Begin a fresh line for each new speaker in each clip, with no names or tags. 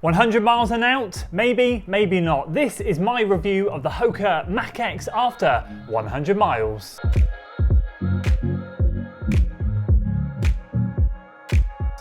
100 miles and out? Maybe, maybe not. This is my review of the Hoka Mach X after 100 miles.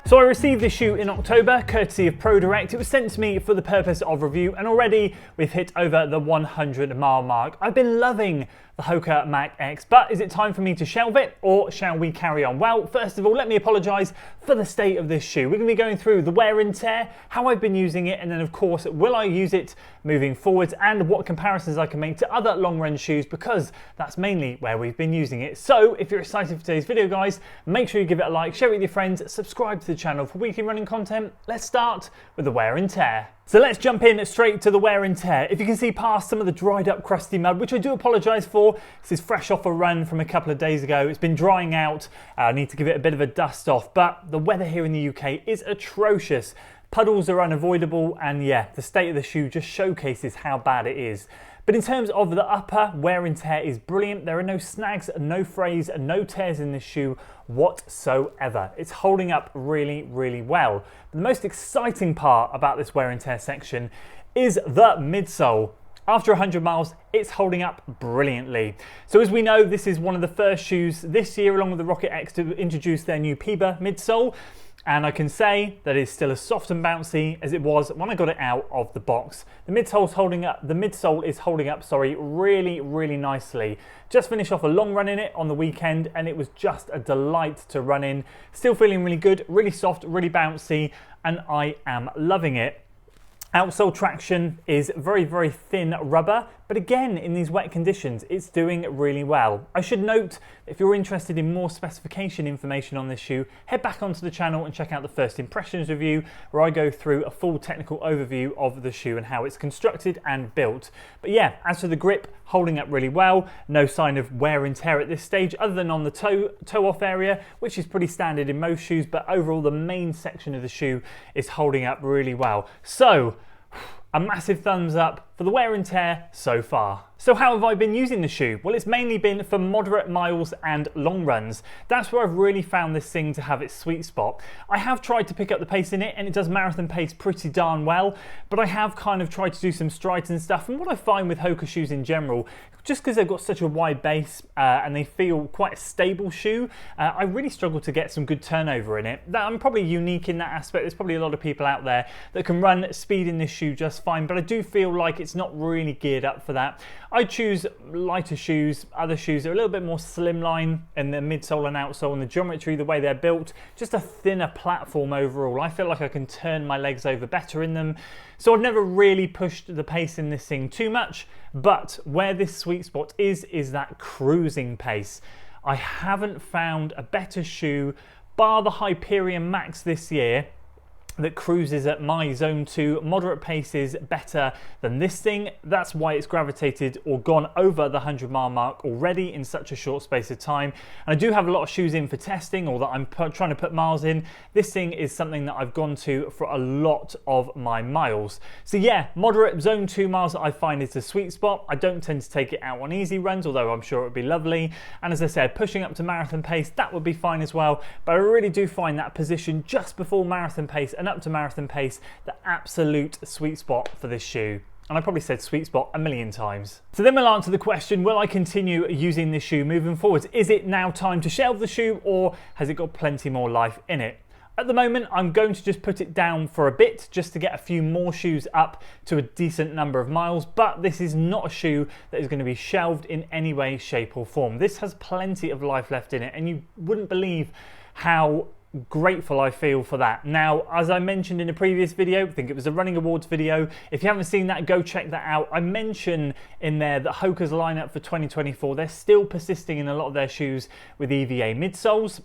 So I received this shoe in October, courtesy of ProDirect. It was sent to me for the purpose of review, and already we've hit over the 100 mile mark. I've been loving the Hoka Mach X, but is it time for me to shelve it, or shall we carry on? Well, first of all, let me apologise for the state of this shoe. We're going to be going through the wear and tear, how I've been using it, and then of course, will I use it moving forwards, and what comparisons I can make to other long run shoes, because that's mainly where we've been using it. So if you're excited for today's video, guys, make sure you give it a like, share it with your friends, subscribe to the channel for weekly running content. Let's start with the wear and tear. So let's jump in straight to the wear and tear. If you can see past some of the dried up crusty mud, which I do apologise for, this is fresh off a run from a couple of days ago. It's been drying out. I need to give it a bit of a dust off, but the weather here in the UK is atrocious. Puddles are unavoidable, and yeah, the state of the shoe just showcases how bad it is. But in terms of the upper, wear and tear is brilliant. There are no snags, no frays, no tears in this shoe whatsoever. It's holding up really, really well. But the most exciting part about this wear and tear section is the midsole. After 100 miles, it's holding up brilliantly. So as we know, this is one of the first shoes this year, along with the Rocket X, to introduce their new peba midsole. And I can say that it's still as soft and bouncy as it was when I got it out of the box. The midsole is holding up, really, really nicely. Just finished off a long run in it on the weekend, and it was just a delight to run in. Still feeling really good, really soft, really bouncy, and I am loving it. Outsole traction is very, very thin rubber, but again, in these wet conditions, it's doing really well. I should note, if you're interested in more specification information on this shoe, head back onto the channel and check out the first impressions review, where I go through a full technical overview of the shoe and how it's constructed and built. But yeah, as for the grip, holding up really well. No sign of wear and tear at this stage, other than on the toe off area, which is pretty standard in most shoes, but overall the main section of the shoe is holding up really well. So, a massive thumbs up for the wear and tear so far. So how have I been using the shoe? Well, it's mainly been for moderate miles and long runs. That's where I've really found this thing to have its sweet spot. I have tried to pick up the pace in it, and it does marathon pace pretty darn well, but I have kind of tried to do some strides and stuff. And what I find with Hoka shoes in general, just because they've got such a wide base and they feel quite a stable shoe, I really struggle to get some good turnover in it. I'm probably unique in that aspect. There's probably a lot of people out there that can run speed in this shoe just fine, but I do feel like it's not really geared up for that. I choose lighter shoes. Other shoes are a little bit more slimline in the midsole and outsole, and the geometry, the way they're built, just a thinner platform overall. I feel like I can turn my legs over better in them. So I've never really pushed the pace in this thing too much, but where this sweet spot is that cruising pace. I haven't found a better shoe, bar the Hyperion Max this year, that cruises at my zone 2 moderate paces better than this thing. That's why it's gravitated or gone over the 100 mile mark already in such a short space of time. And I do have a lot of shoes in for testing, or that I'm trying to put miles in. This thing is something that I've gone to for a lot of my miles. So yeah, moderate zone 2 miles I find is a sweet spot. I don't tend to take it out on easy runs, although I'm sure it would be lovely. And as I said, pushing up to marathon pace, that would be fine as well. But I really do find that position just before marathon pace and up to marathon pace the absolute sweet spot for this shoe. And I probably said sweet spot a million times. So then we'll answer the question, will I continue using this shoe moving forwards? Is it now time to shelve the shoe, or has it got plenty more life in it? At the moment, I'm going to just put it down for a bit, just to get a few more shoes up to a decent number of miles, but this is not a shoe that is going to be shelved in any way, shape or form. This has plenty of life left in it, and you wouldn't believe how grateful I feel for that. Now, as I mentioned in a previous video, I think it was a running awards video, if you haven't seen that, go check that out. I mentioned in there that Hoka's lineup for 2024, they're still persisting in a lot of their shoes with EVA midsoles,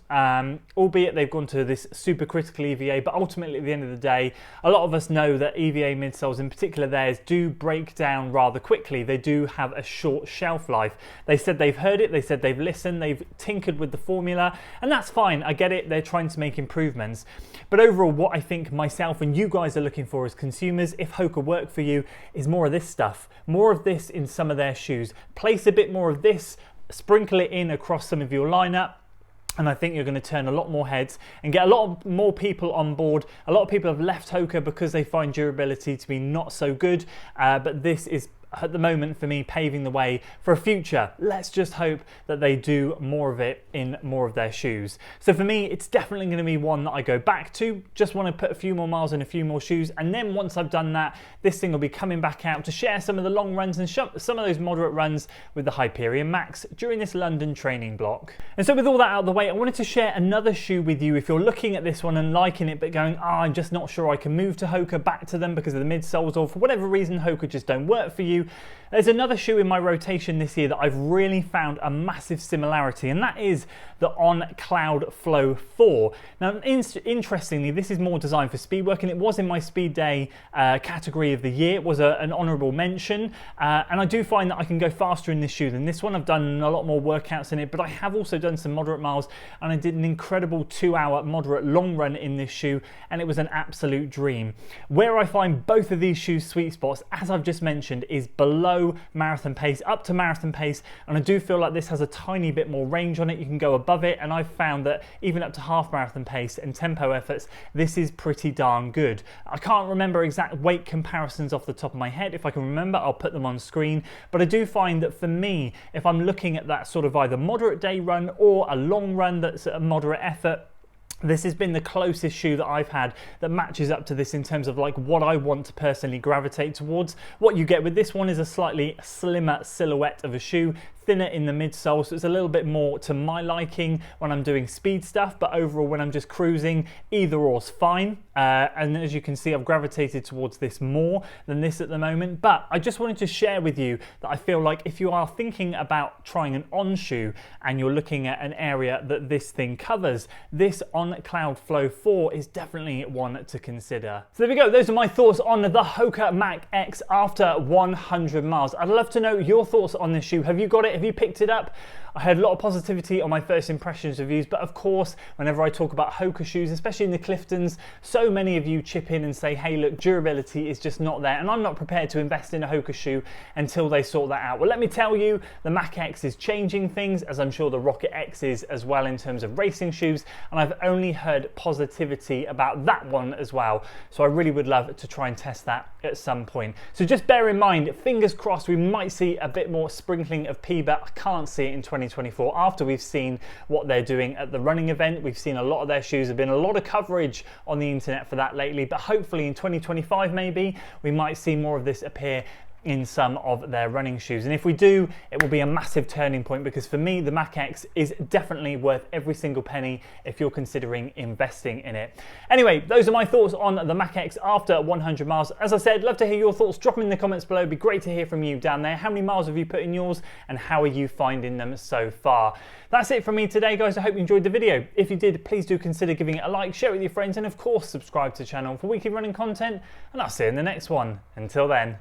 albeit they've gone to this super critical EVA, but ultimately at the end of the day, a lot of us know that EVA midsoles, in particular theirs, do break down rather quickly. They do have a short shelf life. They said they've heard it, they said they've listened, they've tinkered with the formula, and that's fine. I get it, they're trying to make improvements, but overall what I think myself and you guys are looking for as consumers, if Hoka work for you, is more of this stuff, more of this in some of their shoes. Place a bit more of this, sprinkle it in across some of your lineup, And I think you're going to turn a lot more heads and get a lot more people on board. A lot of people have left Hoka because they find durability to be not so good, but this is at the moment for me paving the way for a future. Let's just hope that they do more of it in more of their shoes. So for me, it's definitely going to be one that I go back to. Just want to put a few more miles in a few more shoes, and then once I've done that, this thing will be coming back out to share some of the long runs and some of those moderate runs with the Hyperion Max during this London training block. And so with all that out of the way, I wanted to share another shoe with you if you're looking at this one and liking it but going, I'm just not sure I can move to Hoka, back to them because of the midsoles, or for whatever reason Hoka just don't work for you. There's another shoe in my rotation this year that I've really found a massive similarity, and that is the OnCloud Flow 4. Now, interestingly, this is more designed for speed work, and it was in my speed day category of the year. It was an honourable mention, and I do find that I can go faster in this shoe than this one. I've done a lot more workouts in it, but I have also done some moderate miles, and I did an incredible 2-hour moderate long run in this shoe, and it was an absolute dream. Where I find both of these shoes' sweet spots, as I've just mentioned, is below marathon pace, up to marathon pace, and I do feel like this has a tiny bit more range on it. You can go above it, and I've found that even up to half marathon pace and tempo efforts, this is pretty darn good. I can't remember exact weight comparisons off the top of my head. If I can remember, I'll put them on screen, but I do find that for me, if I'm looking at that sort of either moderate day run or a long run that's at a moderate effort, this has been the closest shoe that I've had that matches up to this in terms of like what I want to personally gravitate towards. What you get with this one is a slightly slimmer silhouette of a shoe, thinner in the midsole, so it's a little bit more to my liking when I'm doing speed stuff, but overall when I'm just cruising, either or's fine. And as you can see, I've gravitated towards this more than this at the moment, but I just wanted to share with you that I feel like if you are thinking about trying an on shoe and you're looking at an area that this thing covers, this OnCloud Flow 4 is definitely one to consider. So there we go, those are my thoughts on the Hoka Mach X after 100 miles. I'd love to know your thoughts on this shoe. Have you got it? Have you picked it up? I heard a lot of positivity on my first impressions reviews, but of course, whenever I talk about Hoka shoes, especially in the Cliftons, so many of you chip in and say, hey, look, durability is just not there, and I'm not prepared to invest in a Hoka shoe until they sort that out. Well, let me tell you, the Mach X is changing things, as I'm sure the Rocket X is as well in terms of racing shoes, and I've only heard positivity about that one as well. So I really would love to try and test that at some point. So just bear in mind, fingers crossed, we might see a bit more sprinkling of peba. I can't see it in 2024 after we've seen what they're doing at the running event. We've seen a lot of their shoes, have been a lot of coverage on the internet for that lately, but hopefully in 2025 maybe we might see more of this appear in some of their running shoes. And if we do, it will be a massive turning point, because for me, the Mach X is definitely worth every single penny if you're considering investing in it. Anyway, those are my thoughts on the Mach X after 100 miles. As I said, love to hear your thoughts. Drop them in the comments below. It'd be great to hear from you down there. How many miles have you put in yours, and how are you finding them so far? That's it from me today, guys. I hope you enjoyed the video. If you did, please do consider giving it a like, share it with your friends, and of course, subscribe to the channel for weekly running content, and I'll see you in the next one. Until then.